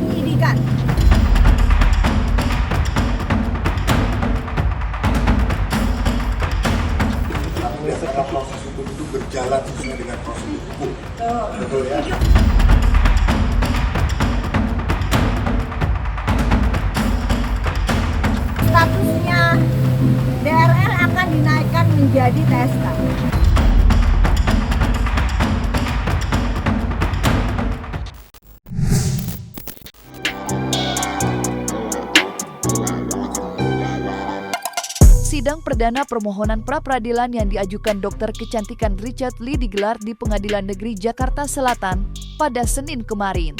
penyidikan. Setelah proses hukum itu berjalan sesuai dengan prosedur hukum. Betul ya? Statusnya DRL akan dinaikkan menjadi TSK. Sidang perdana permohonan pra-peradilan yang diajukan dokter kecantikan Richard Lee digelar di Pengadilan Negeri Jakarta Selatan pada Senin kemarin.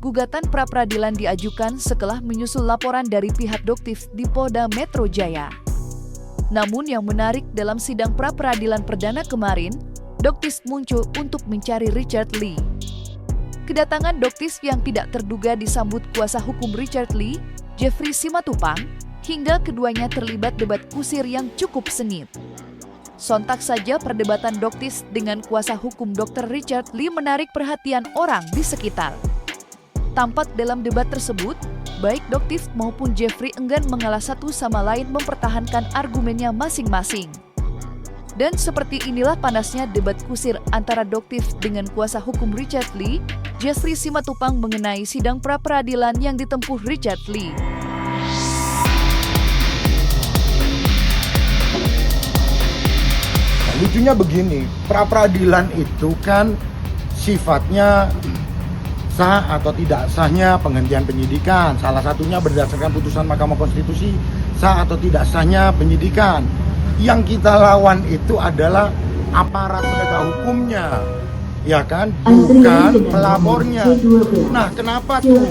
Gugatan pra-peradilan diajukan setelah menyusul laporan dari pihak Doktif di Polda Metro Jaya. Namun yang menarik dalam sidang pra-peradilan perdana kemarin, Doktif muncul untuk mencari Richard Lee. Kedatangan Doktif yang tidak terduga disambut kuasa hukum Richard Lee, Jeffrey Simatupang, hingga keduanya terlibat debat kusir yang cukup sengit. Sontak saja perdebatan Doktif dengan kuasa hukum Dr. Richard Lee menarik perhatian orang di sekitar. Tampak dalam debat tersebut, baik Doktif maupun Jeffrey enggan mengalah satu sama lain mempertahankan argumennya masing-masing. Dan seperti inilah panasnya debat kusir antara Doktif dengan kuasa hukum Richard Lee, Jeffrey Simatupang mengenai sidang pra-peradilan yang ditempuh Richard Lee. Lucunya begini, pra-peradilan itu kan sifatnya sah atau tidak sahnya penghentian penyidikan. Salah satunya berdasarkan putusan Mahkamah Konstitusi, sah atau tidak sahnya penyidikan. Yang kita lawan itu adalah aparat penegak hukumnya, ya kan? Bukan pelapornya. Nah, kenapa tuh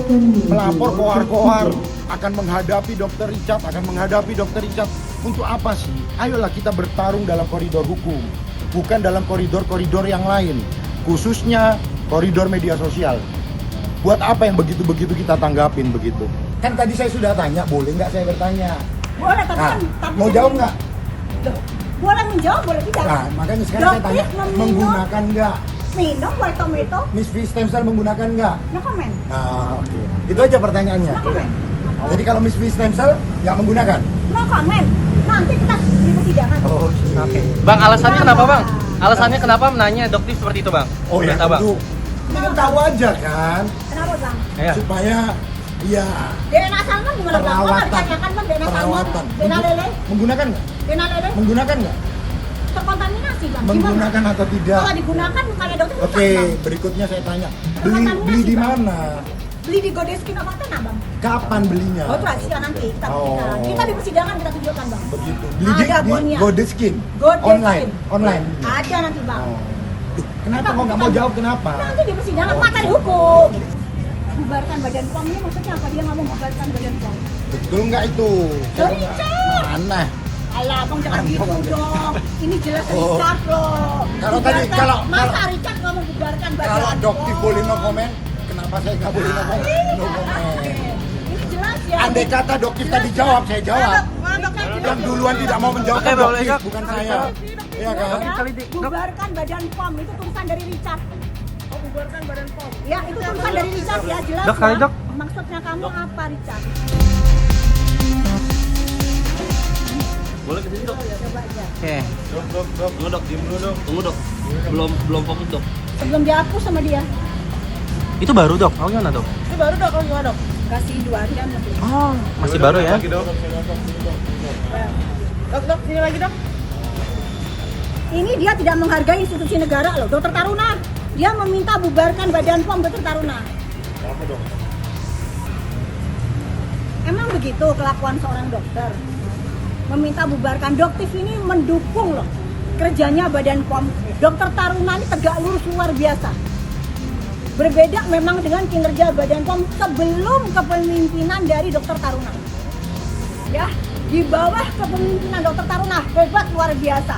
pelapor koar-koar akan menghadapi Dr. Richard, untuk apa sih? Ayolah kita bertarung dalam koridor hukum, bukan dalam koridor-koridor yang lain, khususnya koridor media sosial. Buat apa yang begitu-begitu kita tanggapin begitu? Kan tadi saya sudah tanya, boleh nggak saya bertanya? Boleh, tapi Mau jawab nggak? Boleh menjawab, boleh tidak. Nah, makanya sekarang saya tanya, menggunakan nggak? Minum boleh tomato, Miss V stem cell menggunakan nggak? no comment. Nah, oke. Itu aja pertanyaannya. No comment. Jadi kalau Miss V stem cell nggak menggunakan? No comment. Nanti kita di persidangan. Oh, Oke. Bang, alasannya kenapa, Bang? Alasannya kenapa menanya Doktif seperti itu, Bang? Oh ya, Berita, Bang. tentu. Ingin tahu aja kan, Kenapa bang? Iya. supaya ya DNA Salman gimana bang? Kok nggak ditanyakan bang DNA Salman? perawatan. DNA lele? Menggunakan nggak? DNA lele? Menggunakan nggak? Terkontaminasi bang? Gimana? Menggunakan atau tidak? Kalau digunakan bukannya dokter rusak, Oke, bang? berikutnya saya tanya. Terkontaminasi, Beli di Bang. mana? Beli di Godeskin apa Tena bang? Kapan belinya? Oh itu rahasia nanti kita Oh. bicarakan. Kita di persidangan kita tunjukkan bang. Begitu. Beli di Ada bonnya. Godeskin. Godeskin. Online. Ada nanti bang. Oh. Duh, kenapa kok nggak mau jawab kenapa? Nanti di persidangan materi hukum. Bubarkan badan POM ini maksudnya apa? Dia nggak mau bubarkan badan POM. Betul nggak itu? Dari Richard. Mana? Alah bang jangan gitu dong. Ini jelas Oh. Richard loh. Kalau tadi- Bubarkan. kalau- Masa Richard nggak mau bubarkan badan Kalau POM? Doktif boleh no comment, kenapa saya nggak boleh no comment? No comment. Ini jelas ya. Andai kata Doktif tadi jawab, saya jawab. Richard Yang duluan tidak mau menjawab Oke, kan boleh, Doktif, Kak. bukan saya. Iya kan? Bubarkan badan POM itu tulisan dari Richard. Oh, bubarkan badan POM. Ya, itu tulisan dari Richard ya, jelas. Dok, kali, ya. Dok. Maksudnya kamu apa, Richard? Boleh ke sini, Dok? Coba aja. Oke. Tunggu, Dok. Diem dulu, Dok. Tunggu, Dok. Belum fokus, Dok. Sebelum dihapus sama dia. Itu baru, Dok. Oh, gimana, Dok? Itu baru Dok, kalau gimana Dok? Kasih 2 jam lebih. Oh, masih baru ya? Dok, sini lagi Dok. Ini dia tidak menghargai institusi negara loh, Dokter Taruna. Dia meminta bubarkan badan POM Dokter Taruna. Emang begitu kelakuan seorang dokter? Meminta bubarkan. Doktif ini mendukung loh kerjanya badan POM. Dokter Taruna ini tegak lurus luar biasa. Berbeda memang dengan kinerja badan POM sebelum kepemimpinan dari Dokter Taruna. Ya, di bawah kepemimpinan Dokter Taruna hebat luar biasa.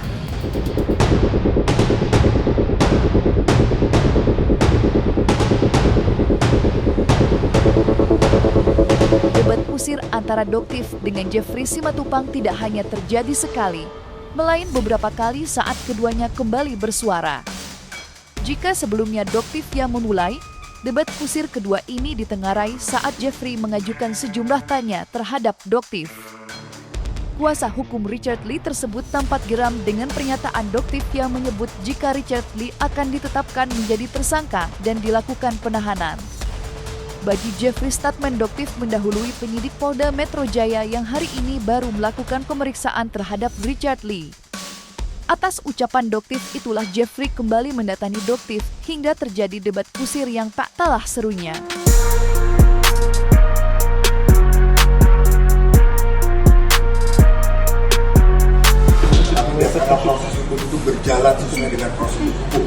Debat kusir antara Doktif dengan Jeffrey Simatupang tidak hanya terjadi sekali, melainkan beberapa kali saat keduanya kembali bersuara. Jika sebelumnya Doktif yang memulai, Debat kusir kedua ini ditengarai saat Jeffrey mengajukan sejumlah tanya terhadap Doktif. Kuasa hukum Richard Lee tersebut tampak geram dengan pernyataan Doktif yang menyebut jika Richard Lee akan ditetapkan menjadi tersangka dan dilakukan penahanan. Bagi Jeffrey, statement Doktif mendahului penyidik Polda Metro Jaya yang hari ini baru melakukan pemeriksaan terhadap Richard Lee. Atas ucapan Doktif itulah Jeffrey kembali mendatangi Doktif hingga terjadi debat kusir yang tak kalah serunya. Karena proses hukum itu berjalan sesuai dengan prosedur hukum.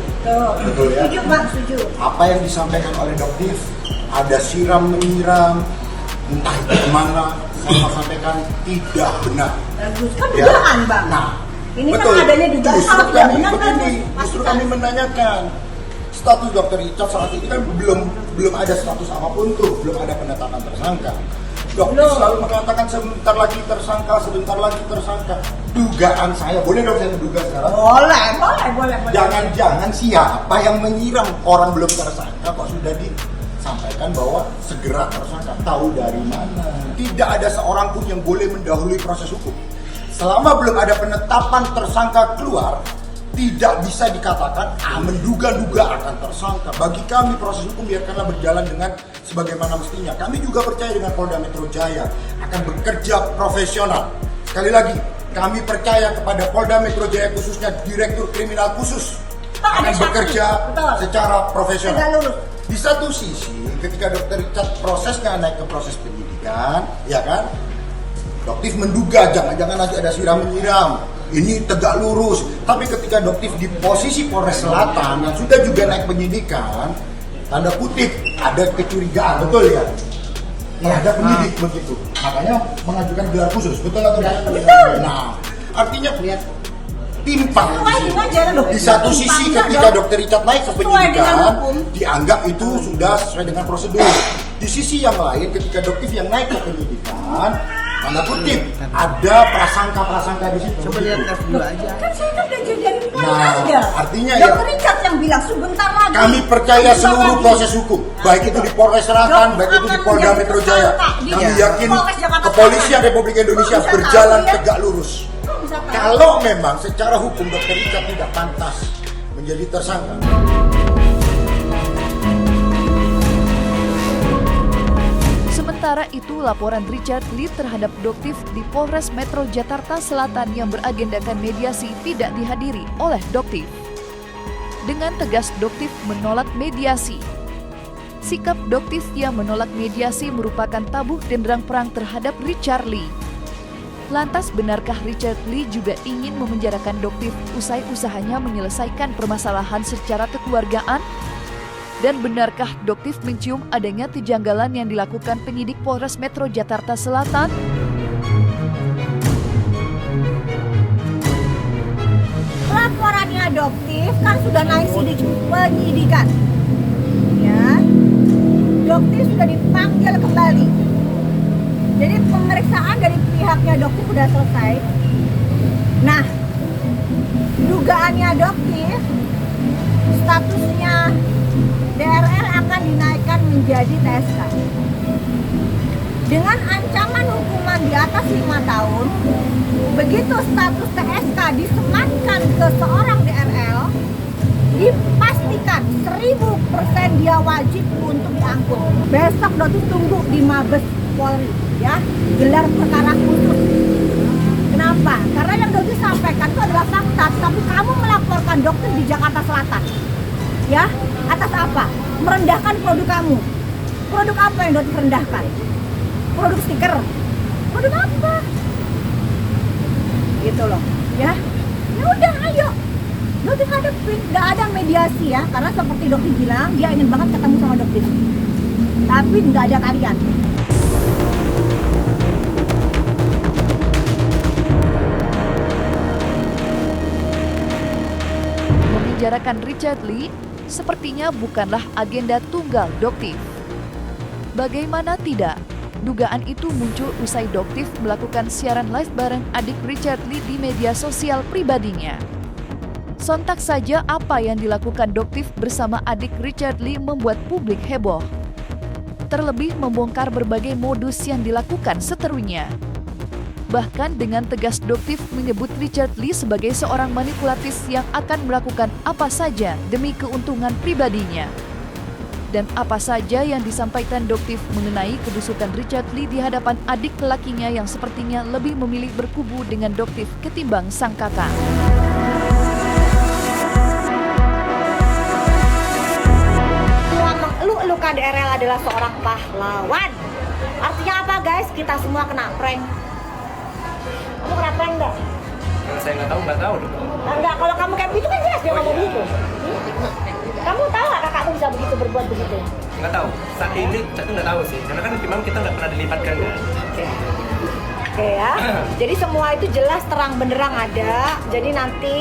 Betul ya? Setuju Pak, setuju. Apa yang disampaikan oleh Doktif, ada siram menyiram, entah itu kemana, saya sampaikan tidak benar. Bagus, kan Ya. dugaan Bang. Nah, Ini betul. kan adanya dugaan, Justru kalau tidak kami, benar kan justru pastikan. kami menanyakan status Dr. Richard saat ini kan belum ada status apapun tuh, belum ada penetapan tersangka. Dokter Belum. selalu mengatakan sebentar lagi tersangka, sebentar lagi tersangka. Dugaan saya, boleh dong saya menduga sekarang? Boleh. Jangan-jangan siapa yang menyiram orang belum tersangka kok sudah disampaikan bahwa segera tersangka. Tahu dari mana? Tidak ada seorang pun yang boleh mendahului proses hukum. Selama belum ada penetapan tersangka keluar, tidak bisa dikatakan menduga-duga akan tersangka. Bagi kami proses hukum biarkanlah berjalan dengan sebagaimana mestinya. Kami juga percaya dengan Polda Metro Jaya akan bekerja profesional. Sekali lagi, kami percaya kepada Polda Metro Jaya khususnya Direktur Kriminal Khusus Pak, ada akan saksi. bekerja Betul. secara profesional. Tegak lurus. Di satu sisi, ketika Dr. Richard prosesnya naik ke proses penyidikan, ya kan? Doktif menduga jangan-jangan nanti ada siram menyiram. Ini tegak lurus. Tapi ketika Doktif di posisi Polres Selatan yang sudah juga naik penyidikan, tanda kutip ada kecurigaan, betul ya? Terhadap penyidik begitu. Makanya mengajukan gelar khusus, betul atau tidak? Betul. Nah, artinya timpang. Sesuai dengan jalan hukum. Di satu sisi Timpang ketika dong. Dr. Richard naik ke Sesuai dengan penyidikan, hukum. dianggap itu sudah sesuai dengan prosedur. Di sisi yang lain ketika Doktif yang naik ke penyidikan, tanda kutip ada prasangka-prasangka di situ. Coba lihat tes dulu aja. Kan saya kan udah jadi Nah, aja. artinya Dr. ya- Richard yang bilang sebentar lagi. Kami percaya sebentar seluruh lagi. proses hukum, baik itu di Polres Selatan, baik itu di Polda Metro Jaya. Kami yakin kepolisian Republik Indonesia Bisa berjalan tahu ya. tegak lurus. Kok bisa tahu? Kalau memang secara hukum Dr. Richard tidak pantas menjadi tersangka. Sementara itu, laporan Richard Lee terhadap Doktif di Polres Metro Jakarta Selatan yang beragendakan mediasi tidak dihadiri oleh Doktif. Dengan tegas Doktif menolak mediasi. Sikap Doktif yang menolak mediasi merupakan tabuh genderang perang terhadap Richard Lee. Lantas benarkah Richard Lee juga ingin memenjarakan Doktif usai usahanya menyelesaikan permasalahan secara kekeluargaan? Dan benarkah Doktif mencium adanya kejanggalan yang dilakukan penyidik Polres Metro Jakarta Selatan? Laporannya Doktif kan sudah naik sidik penyidikan. Ya. Doktif sudah dipanggil kembali. Jadi pemeriksaan dari pihaknya Doktif sudah selesai. Nah, dugaannya Doktif statusnya DRL akan dinaikkan menjadi TSK. Dengan ancaman hukuman di atas 5 tahun, begitu status TSK disematkan ke seorang DRL, dipastikan 1000% dia wajib untuk diangkut. Besok Doktif tunggu di Mabes Polri, ya, gelar perkara khusus. Kenapa? Karena yang Doktif sampaikan itu adalah fakta, tapi kamu melaporkan Doktif di Jakarta Selatan. Ya, atas apa? Merendahkan produk kamu. Produk apa yang Doktif rendahkan? Produk stiker. Produk apa? Gitu loh, ya. Ya udah, ayo. Doktif hadapin, nggak ada mediasi ya, karena seperti Doktif bilang dia ingin banget ketemu sama Doktif. Tapi nggak ada kalian. Memenjarakan Richard Lee sepertinya bukanlah agenda tunggal Doktif. Bagaimana tidak? Dugaan itu muncul usai Doktif melakukan siaran live bareng adik Richard Lee di media sosial pribadinya. Sontak saja apa yang dilakukan Doktif bersama adik Richard Lee membuat publik heboh. Terlebih membongkar berbagai modus yang dilakukan seterunya. Bahkan dengan tegas Doktif menyebut Richard Lee sebagai seorang manipulatif yang akan melakukan apa saja demi keuntungan pribadinya. Dan apa saja yang disampaikan Doktif mengenai kebusukan Richard Lee di hadapan adik lelakinya yang sepertinya lebih memilih berkubu dengan Doktif ketimbang sang kakak. Mengeluh-elukan DRL adalah seorang pahlawan. Artinya apa guys? Kita semua kena prank. Kamu kena prank nggak? Kalau saya nggak tahu dong. Enggak, kalau kamu kayak begitu kan jelas dia ngomong begitu. Kamu tahu nggak kakakmu bisa begitu berbuat begitu? Nggak tahu. Saat ini saya tuh nggak tahu sih. Karena kan memang kita nggak pernah dilibatkan kan. Oke ya. Jadi semua itu jelas terang benderang ada. Jadi nanti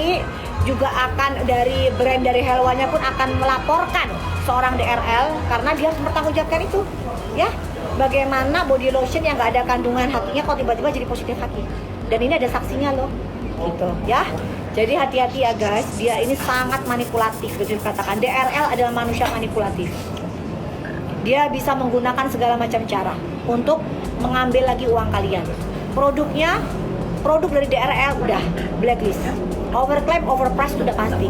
juga akan dari brand dari Helwanya pun akan melaporkan seorang DRL karena dia harus mempertanggungjawabkan itu. Ya. Bagaimana body lotion yang nggak ada kandungan hatinya kok tiba-tiba jadi positif hati. Dan ini ada saksinya loh. Gitu ya. Jadi hati-hati ya guys, dia ini sangat manipulatif, betul dikatakan. DRL adalah manusia manipulatif. Dia bisa menggunakan segala macam cara untuk mengambil lagi uang kalian. Produknya, produk dari DRL udah blacklist. Overclaim, overprice sudah pasti.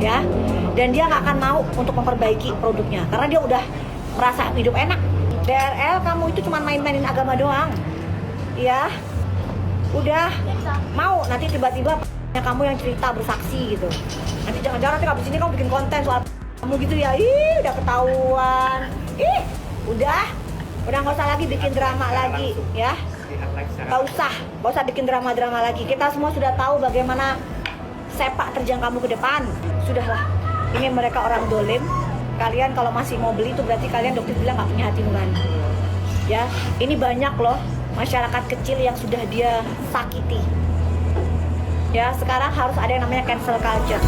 Ya. Dan dia nggak akan mau untuk memperbaiki produknya karena dia udah merasa hidup enak. DRL kamu itu cuma main-mainin agama doang. Ya. Udah mau nanti tiba-tiba kamu yang cerita bersaksi gitu. Nanti jangan-jangan nanti habis ini kamu bikin konten soal kamu gitu ya. Ih, udah ketahuan. Ih, udah nggak usah lagi bikin drama lagi ya. Nggak usah bikin drama-drama lagi. Kita semua sudah tahu bagaimana sepak terjang kamu ke depan. Sudahlah, ini mereka orang dolim. Kalian kalau masih mau beli itu berarti kalian dokter bilang nggak punya hati nurani. Ya, ini banyak loh masyarakat kecil yang sudah dia sakiti. Ya, sekarang harus ada yang namanya cancel culture.